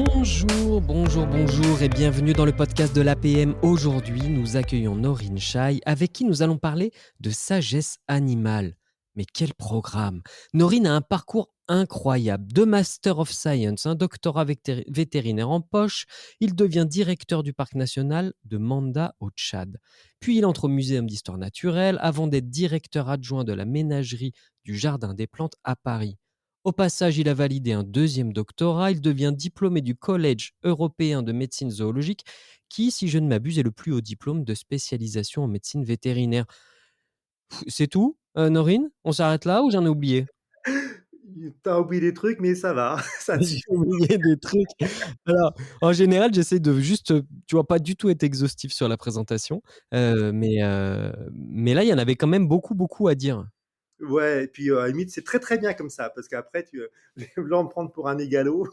Bonjour, bonjour, bonjour et bienvenue dans le podcast de l'APM. Aujourd'hui, nous accueillons Norine Chai avec qui nous allons parler de sagesse animale. Mais quel programme! Norine a un parcours incroyable. De Master of Science, un doctorat vétérinaire en poche, il devient directeur du parc national de Manda au Tchad. Puis il entre au Muséum d'histoire naturelle avant d'être directeur adjoint de la ménagerie du Jardin des plantes à Paris. Au passage, il a validé un deuxième doctorat. Il devient diplômé du Collège européen de médecine zoologique, qui, si je ne m'abuse, est le plus haut diplôme de spécialisation en médecine vétérinaire. C'est tout, Norine? On s'arrête là ou j'en ai oublié? T'as oublié des trucs, mais ça va, ça J'ai suffit. oublié des trucs. Alors, en général, j'essaie de juste, tu vois, pas du tout être exhaustif sur la présentation, mais là, il y en avait quand même beaucoup, beaucoup à dire. Ouais, et puis, à la limite, c'est très, très bien comme ça, parce qu'après là, me prendre pour un mégalo.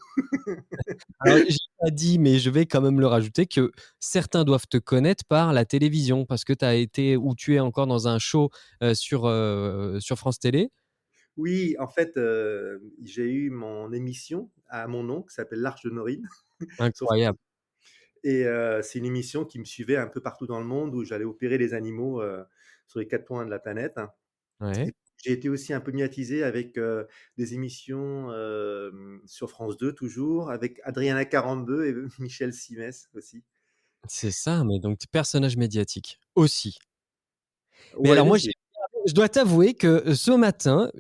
Alors, j'ai pas dit, mais je vais quand même le rajouter, que certains doivent te connaître par la télévision parce que tu as été ou tu es encore dans un show, sur France Télé. Oui, en fait, j'ai eu mon émission à mon nom qui s'appelle L'Arche de Nourine sur France Incroyable. et c'est une émission qui me suivait un peu partout dans le monde où j'allais opérer les animaux, sur les 4 coins de la planète. Ouais. Et j'ai été aussi un peu médiatisé avec, des émissions, sur France 2 toujours, avec Adriana Carambeu et Michel Simès aussi. C'est ça, mais donc personnage médiatique aussi. Mais Ouais, alors moi, aussi. je dois t'avouer que, ce matin,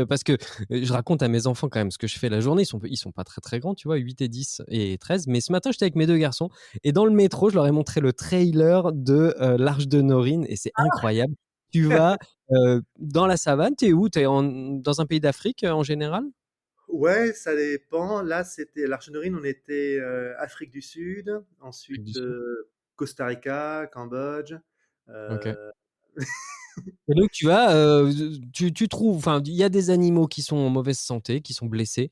parce que, je raconte à mes enfants quand même ce que je fais la journée. Ils sont pas très, très grands, tu vois? 8 et 10 et 13. Mais ce matin, j'étais avec mes 2 garçons et dans le métro, je leur ai montré le trailer de, l'Arche de Nourine et c'est incroyable. Tu vas, dans la savane. Tu es où? Tu es dans un pays d'Afrique, en général? Ouais, ça dépend. Là, c'était l'Archénorine, on était, Afrique du Sud, Afrique du ensuite, Sud? Costa Rica, Cambodge, OK. heu, Et donc tu vas, tu trouves, enfin, il y a des animaux qui sont en mauvaise santé, qui sont blessés,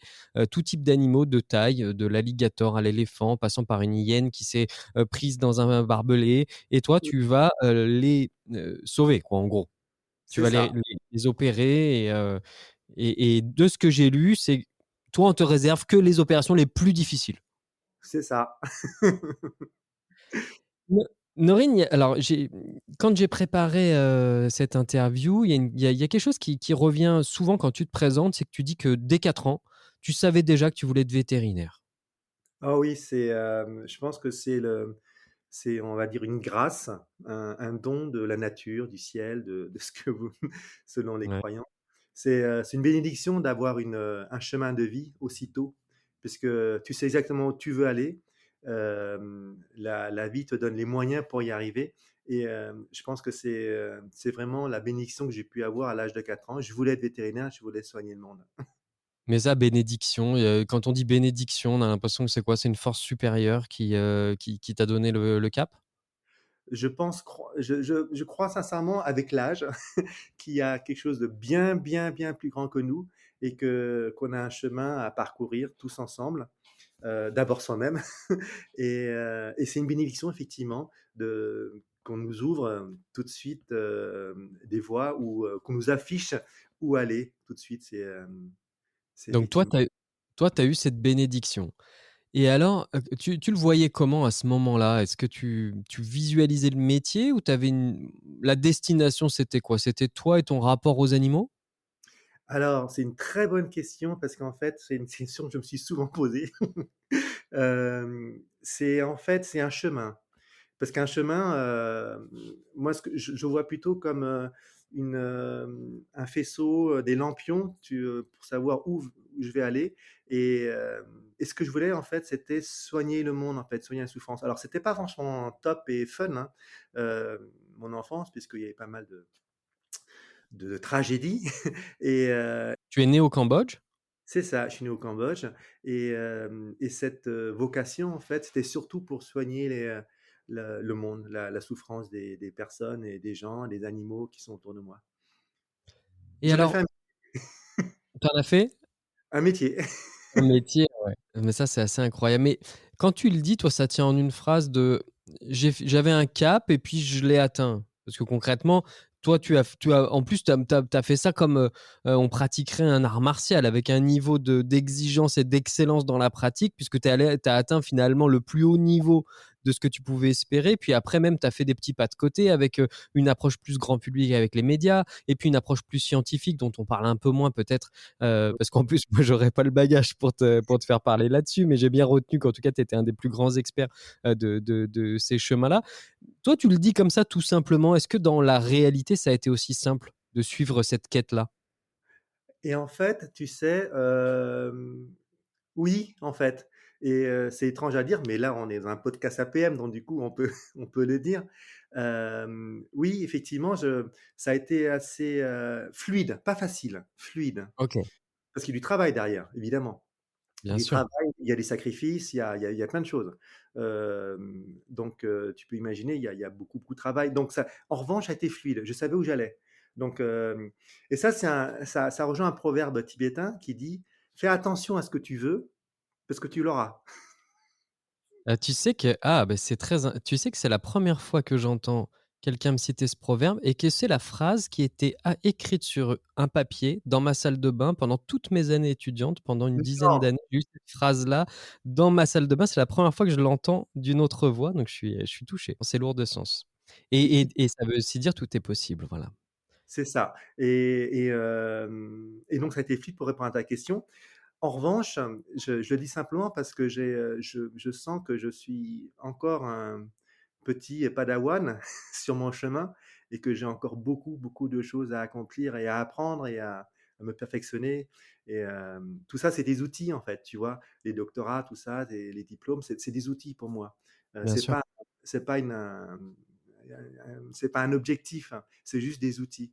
tout type d'animaux de taille, de l'alligator à l'éléphant, passant par une hyène qui s'est, prise dans un barbelé et toi tu vas, les, sauver quoi, en gros. Tu c'est vas ça, les opérer et de ce que j'ai lu, c'est toi on te réserve que les opérations les plus difficiles. c'est ça. No Norine, alors quand j'ai préparé, cette interview, il y a quelque chose qui revient souvent quand tu te présentes, c'est que tu dis que dès 4 ans, tu savais déjà que tu voulais être vétérinaire. Ah oui, je pense que c'est, on va dire, une grâce, un don de la nature, du ciel, de ce que vous selon les Ouais. croyants. C'est une bénédiction d'avoir un chemin de vie aussitôt, puisque tu sais exactement où tu veux aller. La vie te donne les moyens pour y arriver et je pense que c'est vraiment la bénédiction que j'ai pu avoir à l'âge de 4 ans. Je voulais être vétérinaire, je voulais soigner le monde. Mais ça, bénédiction, quand on dit bénédiction, on a l'impression que c'est quoi? C'est une force supérieure qui t'a donné le cap? Je crois sincèrement avec l'âge qu'il y a quelque chose de bien, bien, bien plus grand que nous et qu'on a un chemin à parcourir tous ensemble. D'abord soi-même et c'est une bénédiction effectivement de qu'on nous ouvre, tout de suite, des voies ou qu'on nous affiche où aller tout de suite. C'est Donc toi, effectivement. tu as eu cette bénédiction. Et alors, tu le voyais comment à ce moment-là? Est-ce que tu visualisais le métier ou tu avais la destination, c'était quoi? C'était toi et ton rapport aux animaux? Alors, c'est une très bonne question parce qu'en fait, c'est une question que je me suis souvent posée. C'est en fait, c'est un chemin. Parce qu'un chemin, moi, ce que je vois plutôt comme, un faisceau, des lampions, pour savoir où je vais aller et ce que je voulais, en fait, c'était soigner le monde, en fait, soigner la souffrance. Alors c'était pas franchement top et fun, hein, mon enfance, puisqu'il y avait pas mal de tragédies et Tu es né au Cambodge? c'est ça, je suis né au Cambodge et cette, vocation, en fait, c'était surtout pour soigner le monde, la souffrance des personnes et des gens, des animaux qui sont autour de moi. Et J'en ai fait alors, tu en as fait un métier. un métier? Ouais. Mais ça, c'est assez incroyable. Mais quand tu le dis, toi, ça tient en une phrase de: «J'avais un cap et puis je l'ai atteint». Parce que concrètement, toi, en plus, tu as fait ça comme on pratiquerait un art martial avec un niveau d'exigence et d'excellence dans la pratique, puisque tu as atteint finalement le plus haut niveau de ce que tu pouvais espérer. Puis après, même, tu as fait des petits pas de côté avec une approche plus grand public avec les médias, et puis une approche plus scientifique dont on parle un peu moins peut-être, parce qu'en plus, moi, j'aurais pas le bagage pour te faire parler là-dessus, mais j'ai bien retenu qu'en tout cas, tu étais un des plus grands experts de ces chemins-là. Toi, tu le dis comme ça tout simplement. Est-ce que dans la réalité, ça a été aussi simple de suivre cette quête-là? Et en fait, tu sais, oui, en fait et c'est étrange à dire, mais là, on est dans un podcast APM, donc du coup, on peut on peut le dire. Oui, effectivement, je ça a été assez, fluide, pas facile, fluide, OK, parce qu'il y a du travail derrière, évidemment. bien Du sûr. travail, il y a des sacrifices, il y a plein de choses. Donc tu peux imaginer, il y a beaucoup, beaucoup de travail. Donc ça en revanche, ça a été fluide. Je savais où j'allais. Donc et ça, ça rejoint un proverbe tibétain qui dit: «Fais attention à ce que tu veux, parce que tu l'auras». Tu sais que c'est très in tu sais que c'est la première fois que j'entends quelqu'un me citer ce proverbe et que c'est la phrase qui était écrite sur un papier dans ma salle de bain pendant toutes mes années étudiantes, pendant une dizaine Non, d'années. J'ai eu cette phrase-là dans ma salle de bain. C'est la première fois que je l'entends d'une autre voix, donc je suis touché. C'est lourd de sens et ça veut aussi dire tout est possible, voilà. c'est ça et donc ça a été fluide pour répondre à ta question. En revanche, je le dis simplement parce que je sens que je suis encore un petit padawan sur mon chemin et que j'ai encore beaucoup, beaucoup de choses à accomplir et à apprendre et à me perfectionner et tout ça, c'est des outils, en fait, tu vois? Les doctorats, tout ça, les diplômes, c'est des outils pour moi. Bien sûr. C'est pas c'est pas un objectif, hein, c'est juste des outils.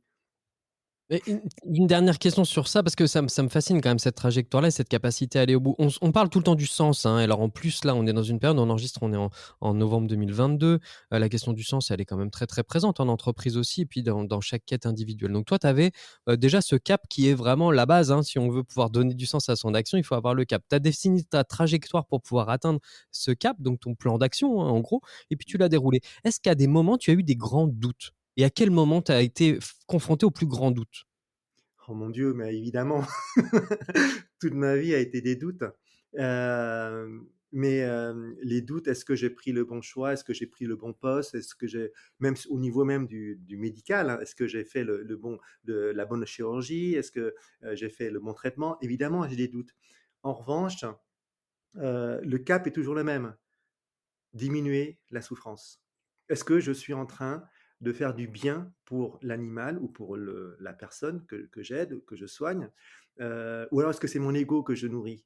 Et une dernière question sur ça, parce que ça me fascine quand même cette trajectoire-là et cette capacité à aller au bout. On parle tout le temps du sens, hein, alors en plus là, on est dans une période, on enregistre, on est en novembre 2022, la question du sens, elle est quand même très, très présente en entreprise aussi et puis dans chaque quête individuelle. Donc toi, tu avais, déjà ce cap qui est vraiment la base, hein. Si on veut pouvoir donner du sens à son action, il faut avoir le cap. Tu as défini ta trajectoire pour pouvoir atteindre ce cap, donc ton plan d'action, hein, en gros, et puis tu l'as déroulé. Est-ce qu'à des moments, tu as eu des grands doutes? Et à quel moment tu as été confronté au plus grand doute? Oh mon Dieu, mais évidemment, toute ma vie a été des doutes. Mais les doutes, est-ce que j'ai pris le bon choix? Est-ce que j'ai pris le bon poste? Est-ce que j'ai même au niveau même du médical, hein, est-ce que j'ai fait la bonne chirurgie? Est-ce que, j'ai fait le bon traitement? Évidemment, j'ai des doutes. En revanche, le cap est toujours le même: diminuer la souffrance. Est-ce que je suis en train de faire du bien pour l'animal ou pour la personne que j'aide, que je soigne? Ou alors est-ce que c'est mon ego que je nourris?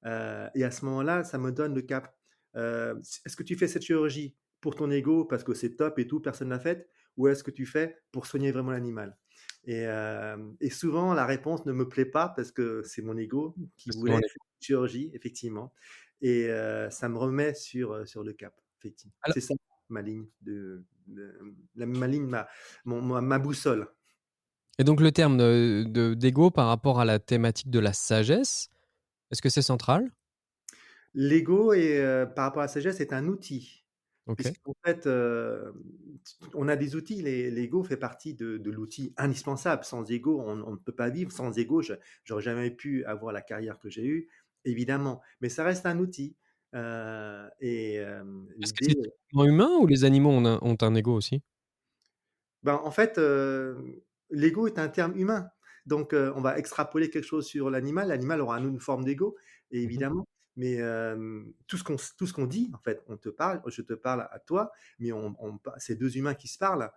Et à ce moment-là, ça me donne le cap. Est-ce que tu fais cette chirurgie pour ton ego parce que c'est top et tout, personne ne l'a faite? Ou est-ce que tu fais pour soigner vraiment l'animal? Et souvent, la réponse ne me plaît pas parce que c'est mon ego qui Parce qu'on voulait est faire une chirurgie, effectivement. Et ça me remet sur le cap, effectivement. alors C'est ça ma ligne ma ligne, ma boussole. et donc le terme d'ego par rapport à la thématique de la sagesse, est-ce que c'est central? L'ego est, par rapport à la sagesse, est un outil. OK. Puisqu'en fait, on a des outils, l'ego fait partie de l'outil indispensable. Sans ego, on ne peut pas vivre. Sans ego, j'aurais jamais pu avoir la carrière que j'ai eue, évidemment. Mais ça reste un outil, et Est-ce que l'idée c'est typiquement humain ou les animaux ont un ego aussi? ben, en fait, l'ego est un terme humain. Donc, on va extrapoler quelque chose sur l'animal. L'animal aura une forme d'ego, Mmh. évidemment. Mais, tout ce qu'on dit, en fait, on te parle, je te parle à toi, mais c'est 2 humains qui se parlent.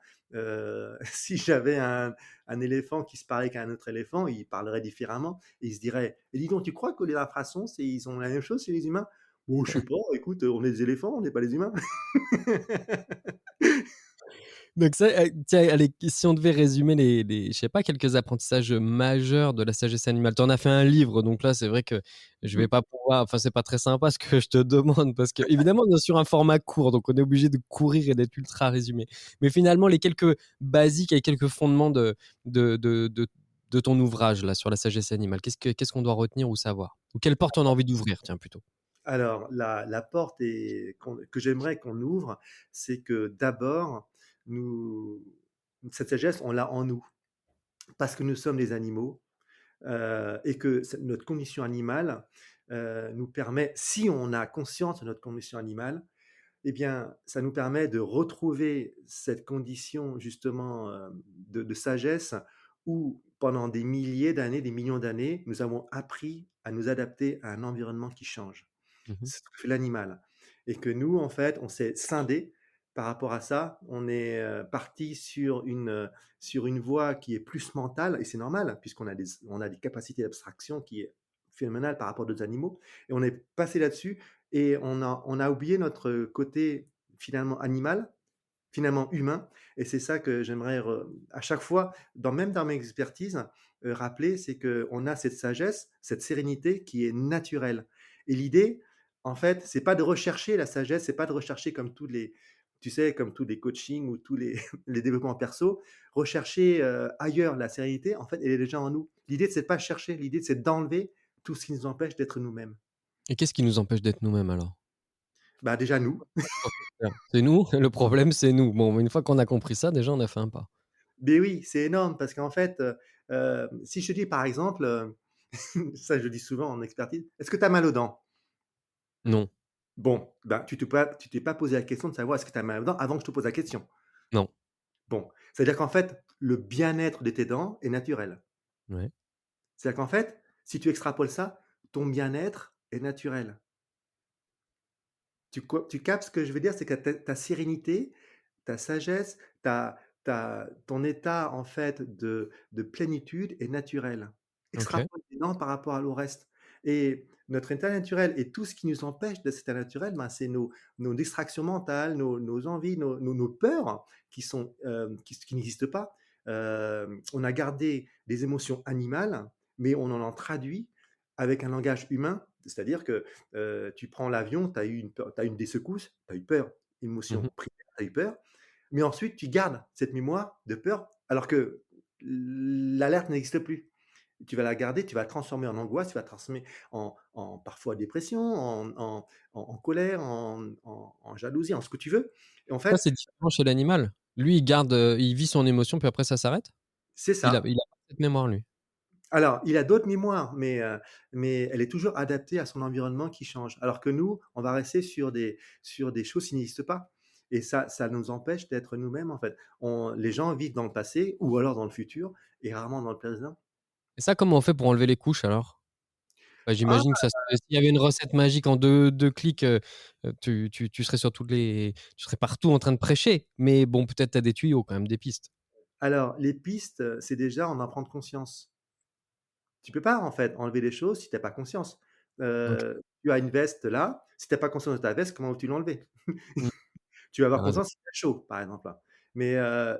Si j'avais un éléphant qui se parlait avec un autre éléphant, ils parleraient différemment et ils se diraient: «Et dis donc, tu crois que les infrasons, ils ont la même chose chez les humains?» «Oh, je sais pas, écoute, on est des éléphants, on n'est pas des humains». Donc ça, tiens, allez, si on devait résumer les je sais pas, quelques apprentissages majeurs de la sagesse animale. Tu en as fait un livre, donc là, c'est vrai que je vais Mmh. pas pouvoir enfin, c'est pas très sympa ce que je te demande parce qu'évidemment, on est sur un format court, donc on est obligé de courir et d'être ultra résumé. Mais finalement, les quelques basiques et quelques fondements de de de de ton ouvrage là, sur la sagesse animale, qu'est-ce qu'on doit retenir ou savoir? Ou quelle porte on a envie d'ouvrir, tiens, plutôt? Alors, la porte que j'aimerais qu'on ouvre, c'est que d'abord, nous cette sagesse, on l'a en nous parce que nous sommes des animaux, et que notre condition animale nous permet, si on a conscience de notre condition animale, eh bien, ça nous permet de retrouver cette condition justement de sagesse où pendant des milliers d'années, des millions d'années, nous avons appris à nous adapter à un environnement qui change. Mmh. C'est ce que fait l'animal et que nous, en fait, on s'est scindé par rapport à ça. On est, partis sur une voie qui est plus mentale et c'est normal puisqu'on a des capacités d'abstraction qui est phénoménale par rapport à d'autres animaux et on est passé là-dessus et on a oublié notre côté finalement animal, finalement humain et c'est ça que j'aimerais à chaque fois, même dans mes expertises, rappeler, c'est qu'on a cette sagesse, cette sérénité qui est naturelle et l'idée, en fait, c'est pas de rechercher la sagesse, c'est pas de rechercher comme tous les tu sais, comme tous les coachings ou tous les les développements perso, rechercher, ailleurs la sérénité, en fait, elle est déjà en nous. L'idée, c'est pas chercher, l'idée, c'est d'enlever tout ce qui nous empêche d'être nous-mêmes. Et qu'est-ce qui nous empêche d'être nous-mêmes alors? Bah, déjà nous. C'est nous, le problème c'est nous. Bon, une fois qu'on a compris ça, déjà on a fait un pas. Mais oui, c'est énorme parce qu'en fait, si je te dis par exemple, ça je le dis souvent en expertise: «Est-ce que tu as mal aux dents?» Non, Bon, ben, tu t'es pas posé la question de savoir est-ce que tu as mal aux dents avant que je te pose la question. non. Bon, c'est-à-dire qu'en fait, le bien-être de tes dents est naturel. Ouais. C'est-à-dire qu'en fait, si tu extrapoles ça, ton bien-être est naturel. Tu captes ce que je veux dire? C'est que ta sérénité, ta sagesse, ton état en fait de plénitude est naturel. OK. Extrapole maintenant par rapport à au reste et notre état naturel et tout ce qui nous empêche de cet état naturel, ben, c'est nos distractions mentales, nos envies, nos peurs qui sont, qui n'existent pas. On a gardé des émotions animales, mais on en traduit avec un langage humain. C'est-à-dire que tu prends l'avion, tu as eu des secousses, tu as eu peur, Mmh. émotion primaire, tu as eu peur, mais ensuite tu gardes cette mémoire de peur alors que l'alerte n'existe plus. Tu vas la garder, tu vas la transformer en angoisse, tu vas la transformer en parfois dépression, en colère, en jalousie, en ce que tu veux et en Ça, fait, c'est différent chez l'animal. Lui, il vit son émotion, puis après ça s'arrête? c'est ça. Il a pas cette mémoire lui? Alors, il a d'autres mémoires, mais elle est toujours adaptée à son environnement qui change. Alors que nous, on va rester sur des choses qui n'existent pas et ça nous empêche d'être nous-mêmes, en fait. Les gens vivent dans le passé ou alors dans le futur et rarement dans le présent. Et ça, comment on fait pour enlever les couches alors? Bah, Ah! j'imagine que ça s'il y avait une recette magique en deux clics, tu serais sur tu serais partout en train de prêcher. Mais bon, peut-être tu as des tuyaux quand même, des pistes. Alors, les pistes, c'est déjà en prendre conscience. Tu peux pas, en fait, enlever les choses si tu as pas conscience. OK. Tu as une veste là, si tu as pas conscience de ta veste, comment veux-tu l'enlever? Mmh, Tu vas tu avoir as raison. conscience si tu as chaud, par exemple, là. Mais,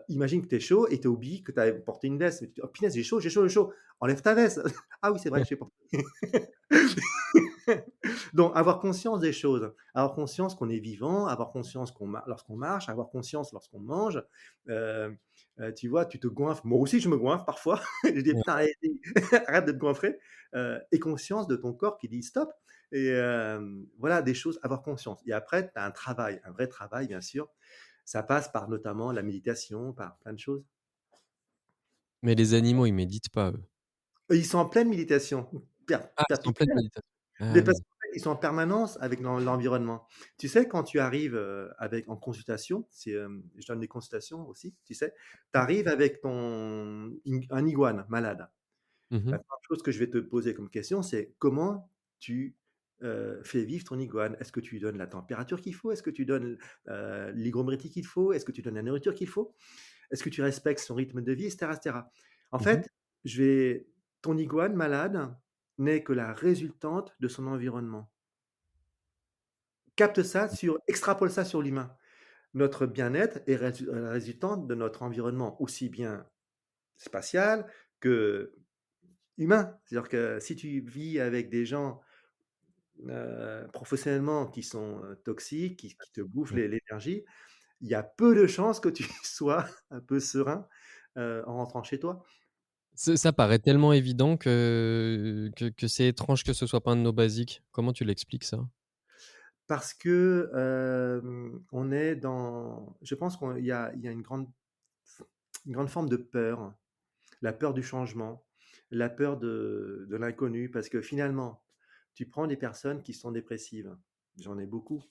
imagine que tu es chaud et tu oublies que tu avais porté une veste. Tu dis: «Oh punaise, j'ai chaud, j'ai chaud, j'ai chaud». Enlève ta veste. «Ah oui, c'est vrai, j'ai porté». Donc avoir conscience des choses, avoir conscience qu'on est vivant, avoir conscience lorsqu'on marche, avoir conscience lorsqu'on mange. Heu tu vois, tu te goinfres. Moi aussi, je me goinfre parfois. Je dis: Ouais. «Putain, arrête arrête de te goinfrer». Aie conscience de ton corps qui dit: «Stop» et voilà, des choses, avoir conscience et après tu as un travail, un vrai travail, bien sûr. Ça passe par notamment la méditation, par plein de choses. Mais les animaux, ils méditent pas eux. Ils sont en pleine méditation, Ah, ils sont en pleine perpétuelle. méditation. Mais Ah parce oui. qu'en fait, ils sont en permanence avec l'environnement. Tu sais, quand tu arrives, en consultation, je donne des consultations aussi, tu sais, tu arrives avec un iguane malade. Mmh mh. La première chose que je vais te poser comme question, c'est comment tu, fais vivre ton iguane? Est-ce que tu lui donnes la température qu'il faut? Est-ce que tu donnes, l'hygrométrie qu'il faut? Est-ce que tu donnes la nourriture qu'il faut? Est-ce que tu respectes son rythme de vie? Et cetera, et cetera. En Mmh mh. fait, je vais ton iguane malade n'est que la résultante de son environnement. Capte ça extrapole ça sur l'humain. Notre bien-être est résultante de notre environnement, aussi bien spatial que humain. C'est-à-dire que si tu vis avec des gens, professionnellement qui sont, toxiques, qui te bouffent Ouais. l'énergie, il y a peu de chances que tu sois un peu serein, en rentrant chez toi. Ça paraît tellement évident que c'est étrange que ce soit pas un de nos basiques. Comment tu l'expliques ça? Parce que, on est je pense qu'il y a une grande une grande forme de peur, la peur du changement, la peur de l'inconnu. Parce que finalement, tu prends des personnes qui sont dépressives, j'en ai beaucoup,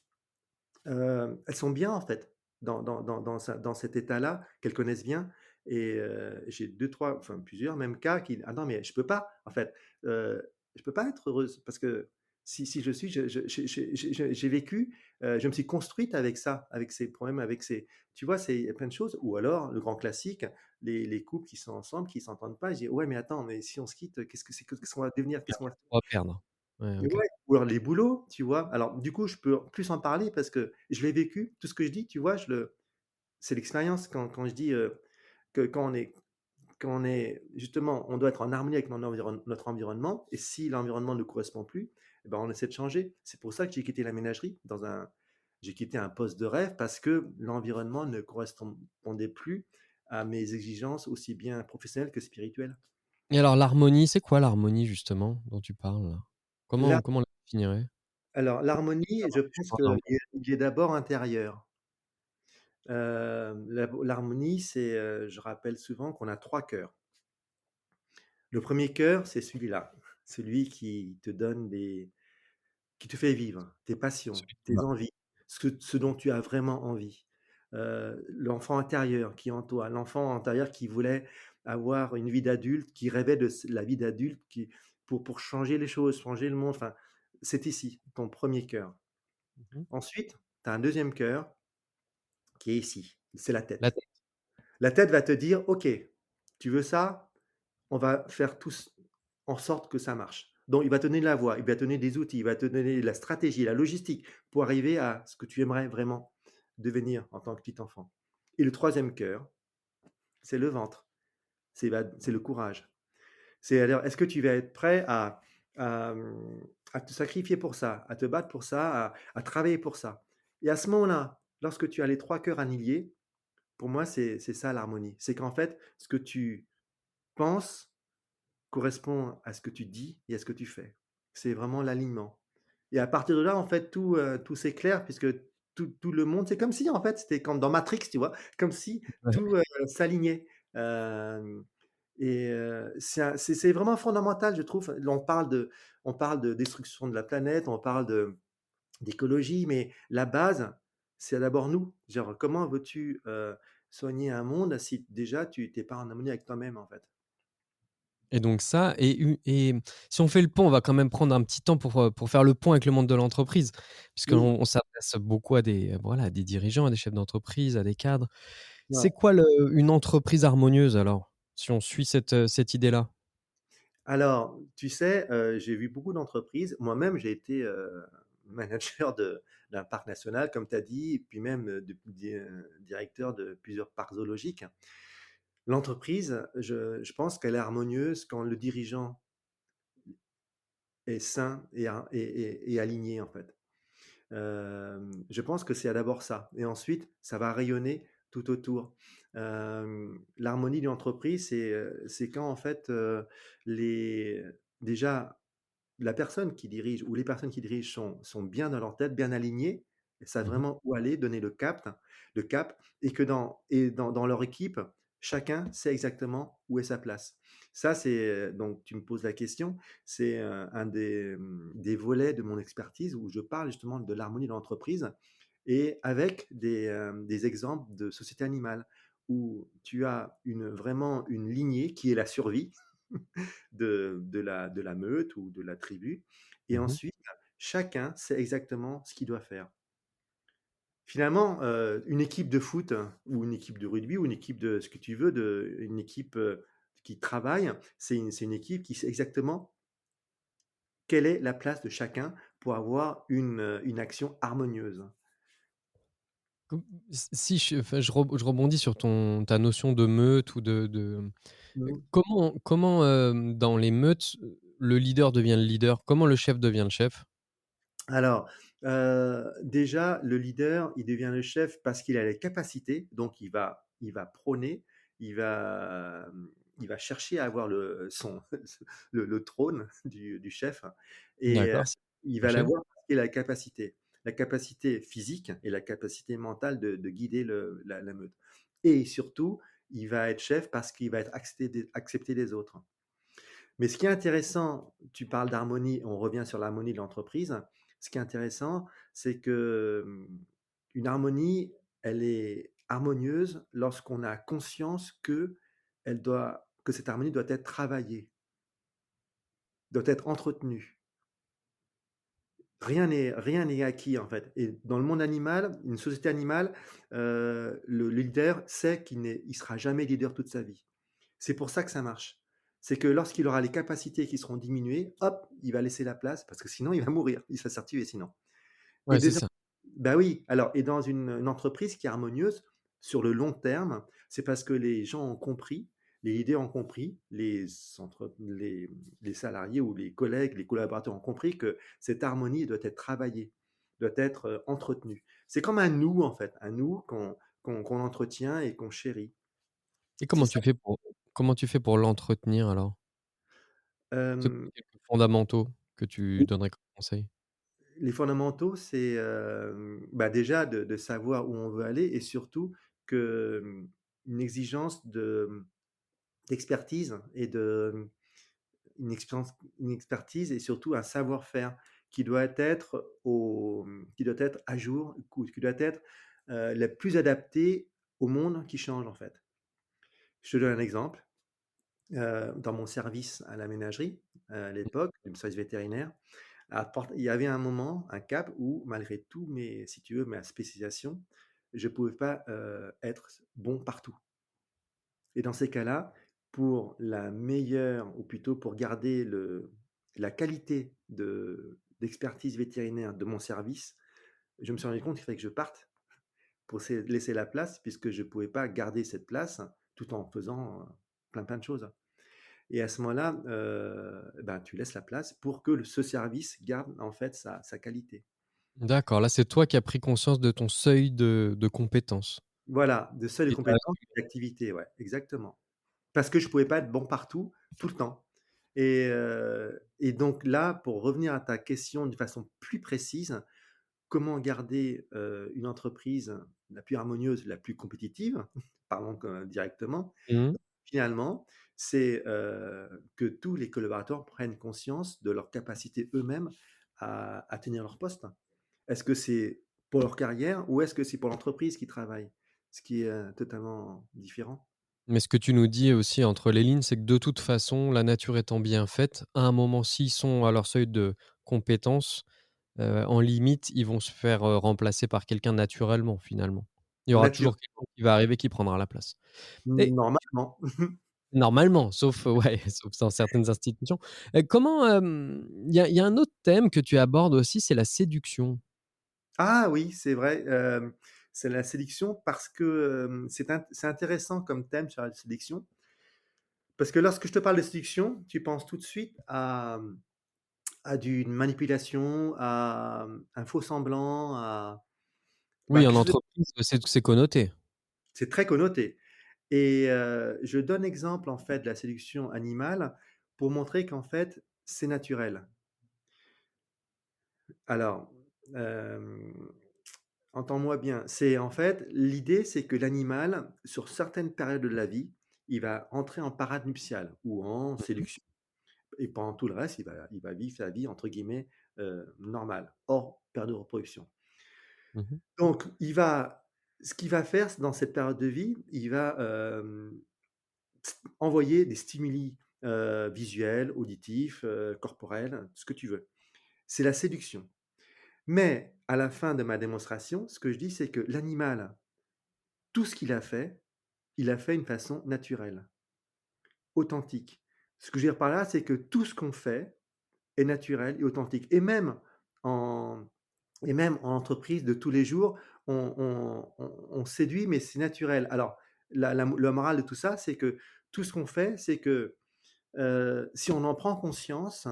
elles sont bien en fait dans cet état-là, qu'elles connaissent bien et j'ai 2-3, enfin plusieurs même cas qui: «Ah non mais je peux pas en fait, je peux pas être heureuse parce que si je suis j'ai vécu, je me suis construite avec ça, avec ces problèmes, avec ces» tu vois? C'est il y a plein de choses ou alors le grand classique, les couples qui sont ensemble, qui s'entendent pas, je dis: «Ouais mais attends, mais si on se quitte, qu'est-ce qu'on va devenir? Qu'est-ce qu'on va» On va perdre. Ouais, Et OK. ouais, ou alors les boulots, tu vois? Alors du coup, je peux plus en parler parce que je l'ai vécu. Tout ce que je dis, tu vois, c'est l'expérience quand je dis, que quand on est justement, on doit être en harmonie avec notre environnement et si l'environnement ne correspond plus, et ben, on essaie de changer. C'est pour ça que j'ai quitté la ménagerie j'ai quitté un poste de rêve parce que l'environnement ne correspondait plus à mes exigences aussi bien professionnelles que spirituelles. Et alors l'harmonie, c'est quoi l'harmonie justement dont tu parles là? Comment on la définirait? Alors l'harmonie, je pense En qu'il harmonie. est d'abord intérieur. L'harmonie, c'est, je rappelle souvent qu'on a 3 cœurs. Le premier cœur, c'est celui-là, celui qui te fait vivre, tes passions, Celui qui tes bat. envies, ce dont tu as vraiment envie. L'enfant intérieur qui est en toi, l'enfant intérieur qui voulait avoir une vie d'adulte, qui rêvait de la vie d'adulte, qui pour changer les choses, changer le monde, enfin, c'est ici, ton premier cœur. Mmh mh. Ensuite, tu as un deuxième cœur qui est ici, c'est la La tête. tête. La tête va te dire: «OK, tu veux ça? On va faire tous en sorte que ça marche». Donc il va te donner la voie, il va te donner des outils, il va te donner la stratégie, la logistique pour arriver à ce que tu aimerais vraiment devenir en tant que petit enfant. Et le troisième cœur, c'est le ventre, c'est le courage. C'est-à-dire, est-ce que tu vas être prêt à te sacrifier pour ça, à te battre pour ça, à travailler pour ça? Et à ce moment-là, lorsque tu as les 3 cœurs alignés, pour moi, c'est ça l'harmonie. C'est qu'en fait, ce que tu penses correspond à ce que tu dis et à ce que tu fais. C'est vraiment l'alignement. Et à partir de là, en fait, tout s'éclaire puisque tout le monde c'est comme si, en fait, c'était comme dans Matrix, tu vois? Comme si Ouais. tout, s'alignait. Hem et c'est vraiment fondamental, je trouve. Là, on parle de destruction de la planète, on parle d'écologie, mais la base, c'est d'abord nous. Genre, comment veux-tu, soigner un monde si déjà tu es pas en harmonie avec toi-même, en fait? Et donc ça et si on fait le pont, on va quand même prendre un petit temps pour faire le pont avec le monde de l'entreprise, puisqu'on Oui, on s'adresse beaucoup à des, voilà, à des dirigeants, à des chefs d'entreprise, à des cadres. C'est ouais. quoi une entreprise harmonieuse alors? Si on suit cette idée-là? Alors, tu sais, j'ai vu beaucoup d'entreprises. Moi-même, j'ai été, manager d'un parc national, comme tu as dit, et puis même, directeur de plusieurs parcs zoologiques. L'entreprise, je pense qu'elle est harmonieuse quand le dirigeant est sain et aligné, en fait. Je pense que c'est d'abord ça et ensuite ça va rayonner tout autour. L'harmonie d'une entreprise, c'est quand en fait, les déjà la personne qui dirige ou les personnes qui dirigent sont bien dans leur tête, bien alignées et savent Mmh. vraiment où aller, donner le cap et que dans leur équipe, chacun sait exactement où est sa place. Ça, c'est, donc tu me poses la question, c'est, un des volets de mon expertise où je parle justement de l'harmonie de l'entreprise et avec des exemples de sociétés animales où tu as vraiment une lignée qui est la survie de la meute ou de la tribu et Mmh. ensuite chacun sait exactement ce qu'il doit faire. Finalement, une équipe de foot ou une équipe de rugby ou une équipe de ce que tu veux, une équipe, qui travaille, c'est une équipe qui sait exactement quelle est la place de chacun pour avoir une action harmonieuse. Com si je enfin, je rebondis sur ta notion de meute ou Mmh. comment, dans les meutes, le leader devient le leader? Comment le chef devient le chef? Alors, déjà, le leader, il devient le chef parce qu'il a les capacités, donc il va prôner, il va chercher à avoir le trône du chef et D'accord, c'est il va enchaîne. l'avoir parce qu'il a la capacité physique et la capacité mentale de guider la meute et surtout, il va être chef parce qu'il va être accepté des autres. Mais ce qui est intéressant, tu parles d'harmonie, on revient sur l'harmonie de l'entreprise. Ce qui est intéressant, c'est que, une harmonie, elle est harmonieuse lorsqu'on a conscience que cette harmonie doit être travaillée, doit être entretenue. Rien n'est acquis, en fait, et dans le monde animal, une société animale, le leader sait il sera jamais leader toute sa vie. C'est pour ça que ça marche. C'est que lorsqu'il aura les capacités qui seront diminuées, hop, il va laisser la place parce que sinon il va mourir, il va se faire tuer sinon. Et Ouais, c'est deuxième ça. Bah oui, alors et dans une entreprise qui est harmonieuse, sur le long terme, c'est parce que les gens ont compris, les leaders ont compris, les salariés ou les collègues, les collaborateurs ont compris que cette harmonie doit être travaillée, doit être, entretenue. C'est comme un nous, en fait, un nous qu'on entretient et qu'on chérit. Et C'est ça. comment tu fais pour l'entretenir alors? C'est quoi Hem, quelques fondamentaux que tu donnerais comme conseil? les fondamentaux, c'est, bah, déjà de savoir où on veut aller et surtout que, une exigence d'expertise et une expertise et surtout un savoir-faire qui doit être qui doit être à jour, qui doit être, le plus adapté au monde qui change, en fait. Je te donne un exemple, dans mon service à la ménagerie, à l'époque, le service vétérinaire, il y avait un moment, un cap où malgré tout si tu veux, ma spécialisation, je pouvais pas, être bon partout. Et dans ces cas-là, pour la meilleure ou plutôt pour garder la qualité d'expertise vétérinaire de mon service, je me suis rendu compte qu'il fallait que je parte pour laisser la place puisque je ne pouvais pas garder cette place tout en faisant, plein de choses. Et à ce moment-là, ben, tu laisses la place pour que ce service garde en fait sa qualité. D'accord, là, c'est toi qui as pris conscience de ton seuil de compétences Voilà, de seules et tu as compétences et d'activité, ouais, exactement. Parce que je pouvais pas être bon partout, tout le temps. Et donc là, pour revenir à ta question de façon plus précise, comment garder, une entreprise la plus harmonieuse, la plus compétitive? Parlons directement. mmh. Finalement, c'est, que tous les collaborateurs prennent conscience de leur capacité eux-mêmes à tenir leur poste. Est-ce que c'est pour leur carrière ou est-ce que c'est pour l'entreprise qui travaille? Ce qui est, totalement différent. Mais ce que tu nous dis aussi entre les lignes, c'est que de toute façon, la nature étant bien faite, à un moment, s'ils sont à leur seuil de compétences, en limite, ils vont se faire, remplacer par quelqu'un naturellement, finalement. Il y aura Nature, toujours quelqu'un qui va arriver qui prendra la place et normalement. normalement, sauf, ouais, sauf dans certaines institutions. Comment, il y a un autre thème que tu abordes aussi, c'est la séduction. Ah oui, c'est vrai, c'est la sélection parce que, c'est intéressant comme thème sur la sélection, parce que lorsque je te parle de séduction, tu penses tout de suite à d'une manipulation, à, un faux semblant, Oui, quelque en chose de entreprise, c'est connoté. c'est très connoté et je donne exemple, en fait, de la séduction animale pour montrer qu'en fait, c'est naturel. Alors, hem entends-moi bien, c'est en fait, l'idée, c'est que l'animal, sur certaines périodes de la vie, il va entrer en parade nuptiale ou en Mmh séduction et pendant tout le reste, il va vivre sa vie entre guillemets, «normale», hors période de reproduction. mh. Mmh. Donc ce qu'il va faire dans cette période de vie, il va, envoyer des stimuli, visuels, auditifs, corporels, ce que tu veux. C'est la séduction. Mais à la fin de ma démonstration, ce que je dis, c'est que l'animal, tout ce qu'il a fait, il a fait d'une façon naturelle, authentique. Ce que je veux dire par là, c'est que tout ce qu'on fait est naturel et authentique en même en entreprise de tous les jours, on séduit, mais c'est naturel. Alors la morale de tout ça, c'est que tout ce qu'on fait, c'est que, si on en prend conscience,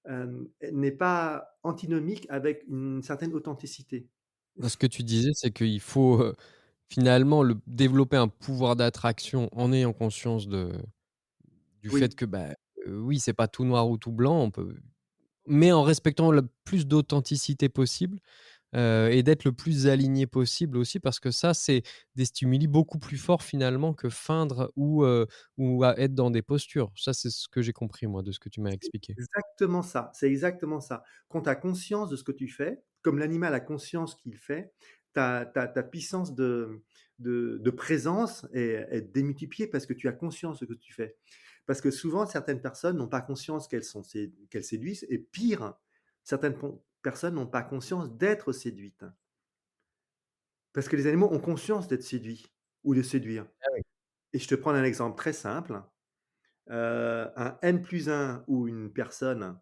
n'est pas antinomique avec une certaine authenticité. Ce que tu disais, c'est qu'il faut, finalement développer un pouvoir d'attraction en ayant conscience du fait Oui, que, bah, oui, c'est pas tout noir ou tout blanc, on peut mais en respectant le plus d'authenticité possible, et d'être le plus aligné possible aussi parce que ça, c'est des stimuli beaucoup plus forts finalement que feindre ou à être dans des postures. Ça, c'est ce que j'ai compris moi de ce que tu m'as expliqué. Exactement ça, c'est exactement ça. Quand tu as conscience de ce que tu fais, comme l'animal a conscience qu'il fait, ta puissance de présence est démultipliée parce que tu as conscience de ce que tu fais. Parce que souvent, certaines personnes n'ont pas conscience qu'elles séduisent et pire, certaines personnes n'ont pas conscience d'être séduites. Parce que les animaux ont conscience d'être séduits ou de séduire. Ah oui. Et je te prends un exemple très simple. Un N+1 ou une personne,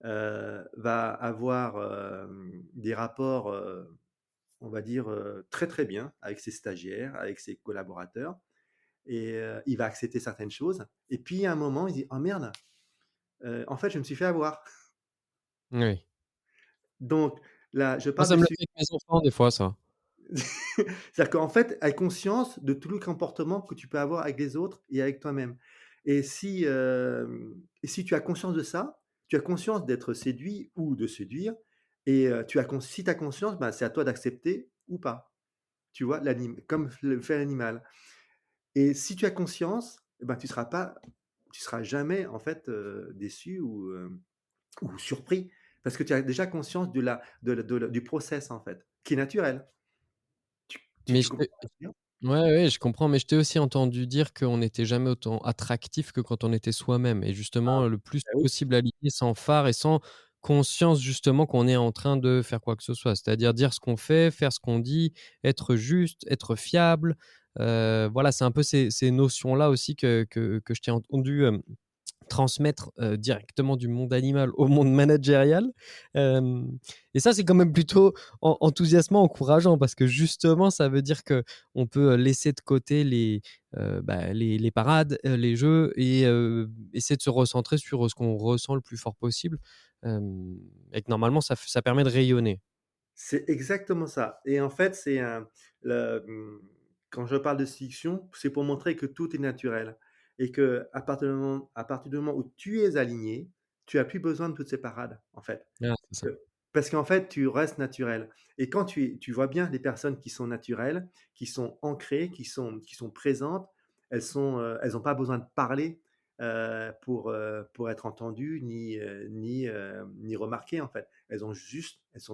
va avoir, des rapports, on va dire, très, très bien avec ses stagiaires, avec ses collaborateurs et il va accepter certaines choses et puis à un moment, il dit: «Oh merde, en fait, je me suis fait avoir». Oui. Donc là, je Moi, parle ça de me le fait avec mes enfants des fois ça. c'est-à-dire qu'en fait, elle a conscience de tout le comportement que tu peux avoir avec les autres et avec toi-même. Et si tu as conscience de ça, tu as conscience d'être séduit ou de séduire et si tu as conscience, bah, c'est à toi d'accepter ou pas. Tu vois? Comme le fait l'animal et si tu as conscience, eh ben, tu seras jamais en fait, déçu ou surpris parce que tu as déjà conscience du process en fait, qui est naturel. Tu tu Mais tu je comprends t'ai ce que je veux dire? Ouais, ouais, je comprends, mais je t'ai aussi entendu dire qu'on n'était jamais autant attractif que quand on était soi-même et Ah, justement, le plus bah, oui. possible aligné, sans phare et sans conscience justement qu'on est en train de faire quoi que ce soit. C'est-à-dire dire ce qu'on fait, faire ce qu'on dit, être juste, être fiable. Voilà, c'est un peu ces notions-là aussi que je t'ai entendu, transmettre, directement du monde animal au monde managérial. Hem Et ça, c'est quand même plutôt enthousiasmant, encourageant parce que justement, ça veut dire qu'on peut, laisser de côté les parades, les jeux et essayer de se recentrer sur, ce qu'on ressent le plus fort possible, et que normalement ça permet de rayonner. C'est exactement ça et en fait, quand je parle de séduction, c'est pour montrer que tout est naturel et qu'à partir du moment où tu es aligné, tu as plus besoin de toutes ces parades, en fait. Ah, c'est ça. Parce qu'en fait, tu restes naturel et quand tu vois bien les personnes qui sont naturelles, qui sont ancrées, qui sont présentes, elles ont pas besoin de parler, pour être entendues ni remarquées, en fait. Elles sont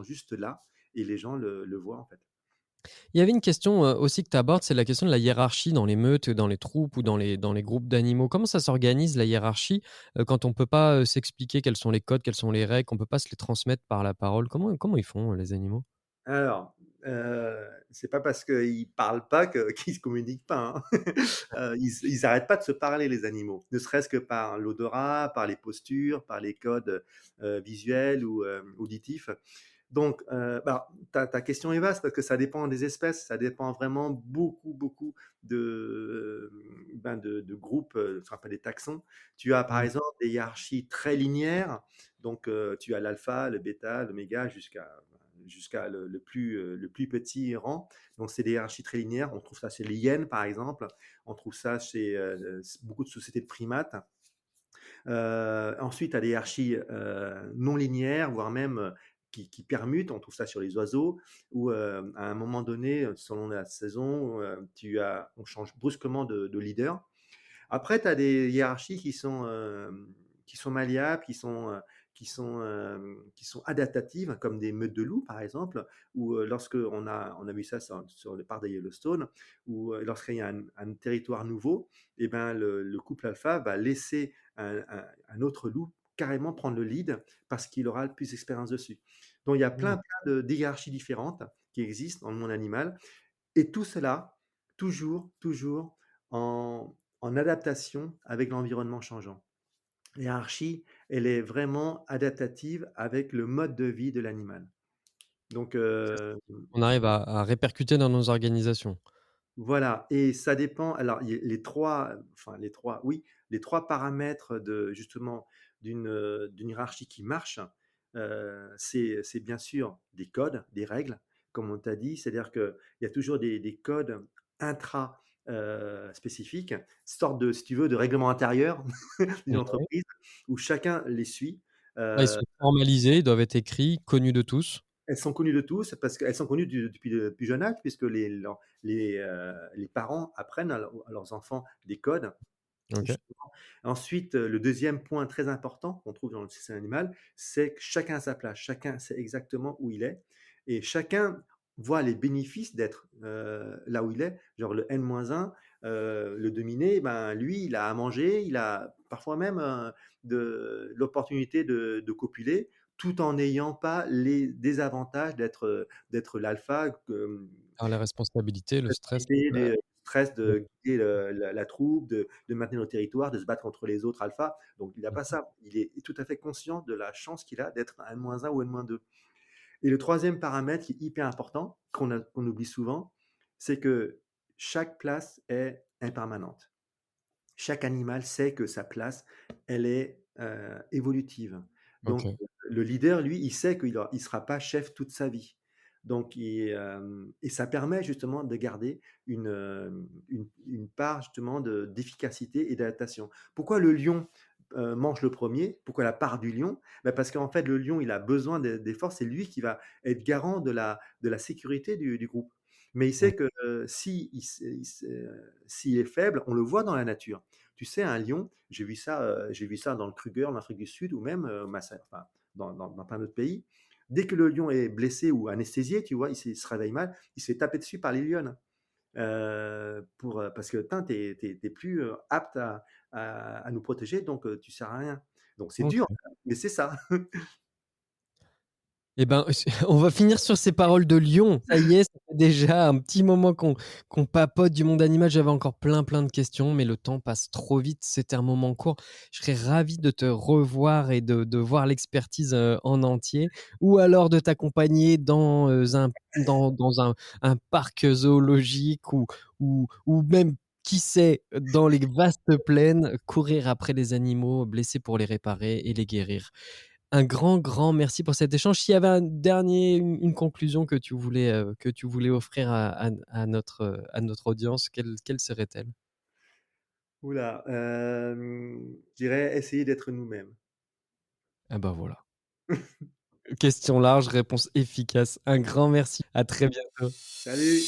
juste là et les gens le voient, en fait. Il y avait une question, aussi que tu abordes, c'est la question de la hiérarchie dans les meutes, dans les troupes ou dans les groupes d'animaux. Comment ça s'organise la hiérarchie, quand on peut pas, s'expliquer quels sont les codes, quelles sont les règles, qu'on peut pas se les transmettre par la parole? Comment ils font, les animaux? Alors, c'est pas parce qu'ils parlent pas que qu'ils se communiquent pas, hein. Ils arrêtent pas de se parler les animaux, ne serait-ce que par l'odorat, par les postures, par les codes, visuels ou, auditifs. Donc, bah, ta question est vaste parce que ça dépend des espèces, ça dépend vraiment beaucoup, beaucoup de groupes, ce qu'on appelle des taxons. Tu as par Mmh. exemple des hiérarchies très linéaires, donc tu as l'alpha, le bêta, l'oméga jusqu'à le plus petit rang. Donc c'est des hiérarchies très linéaires. On trouve ça chez les hyènes, par exemple. On trouve ça chez, beaucoup de sociétés de primates. Ensuite, tu as des hiérarchies, non linéaires, voire même, qui permutent. On trouve ça sur les oiseaux où, à un moment donné, selon la saison, on change brusquement de leader. Après, tu as des hiérarchies qui sont malléables, qui sont adaptatives, comme des meutes de loups, par exemple, où, lorsque on a vu ça sur le parc de Yellowstone, où, lorsqu'il y a un territoire nouveau et ben, le couple alpha va laisser un autre loup carrément prendre le lead parce qu'il aura le plus d'expérience dessus. Donc il y a Mmh. plein de hiérarchies différentes qui existent dans le monde animal et tout cela, toujours en adaptation avec l'environnement changeant. La hiérarchie, elle est vraiment adaptative avec le mode de vie de l'animal. Donc, C'est ça. On arrive à répercuter dans nos organisations. voilà et ça dépend alors il y a les 3 oui, les 3 paramètres de justement d'une hiérarchie qui marche, c'est bien sûr des codes, des règles, comme on t'a dit. C'est-à-dire qu'il y a toujours des codes intra, spécifiques, sorte de si tu veux, de règlement intérieur d'une Mmh. entreprise où chacun les suit. Ouais, ils Heu sont formalisés, ils doivent être écrits, connus de tous. elles sont connues de tous parce qu'elles sont connues depuis le plus jeune âge puisque les parents apprennent à leurs enfants des codes, OK. justement. Ensuite, le deuxième point très important qu'on trouve dans le système animal, c'est que chacun a sa place, chacun sait exactement où il est et chacun voit les bénéfices d'être, là où il est. Genre le N-1, le dominé, ben, lui, il a à manger, il a parfois même, de l'opportunité de copuler, tout en n'ayant pas les désavantages d'être l'alpha, Alors la responsabilité, le stress, responsabilité heu, des stress mmh, de guider la troupe, de maintenir le territoire, de se battre contre les autres alphas. Donc il n'a pas mmh, ça. Il est tout à fait conscient de la chance qu'il a d'être un N-1 ou N-2. Et le troisième paramètre qui est hyper important, qu'on oublie souvent, c'est que chaque place est impermanente. Chaque animal sait que sa place, elle est, évolutive. Donc, OK, le leader, lui, il sait il sera pas chef toute sa vie. Donc et ça permet justement de garder une part justement d'efficacité et d'adaptation. Pourquoi le lion, mange le premier? Pourquoi la part du lion? Bah, parce qu'en fait, le lion, il a besoin des forces, c'est lui qui va être garant de la sécurité du groupe. Mais il mmh, sait que, si il se s'il est faible, on le voit dans la nature. Tu sais, un lion, j'ai vu ça dans le Kruger, en Afrique du Sud ou même, enfin, dans plein d'autres pays. Dès que le lion est blessé ou anesthésié, tu vois, il se réveille mal, il se fait taper dessus par les lionnes. Parce que tu es plus, apte à nous protéger, donc tu sers à rien. Donc c'est dur, OK. mais c'est ça. Eh ben, on va finir sur ces paroles de lion. Ça y est, ça fait déjà un petit moment qu'on papote du monde animal. J'avais encore plein de questions, mais le temps passe trop vite. C'était un moment court. Je serais ravi de te revoir et de voir l'expertise, en entier ou alors de t'accompagner dans un parc zoologique ou même, qui sait, dans les vastes plaines, courir après les animaux blessés pour les réparer et les guérir. Un grand merci pour cet échange. S'il y avait un dernier une conclusion que tu voulais offrir à notre audience, quelle serait-elle? Ouh là, je dirais essayer d'être nous-mêmes. Ah bah, voilà. Question large, réponse efficace. Un grand merci. À très bientôt. Salut!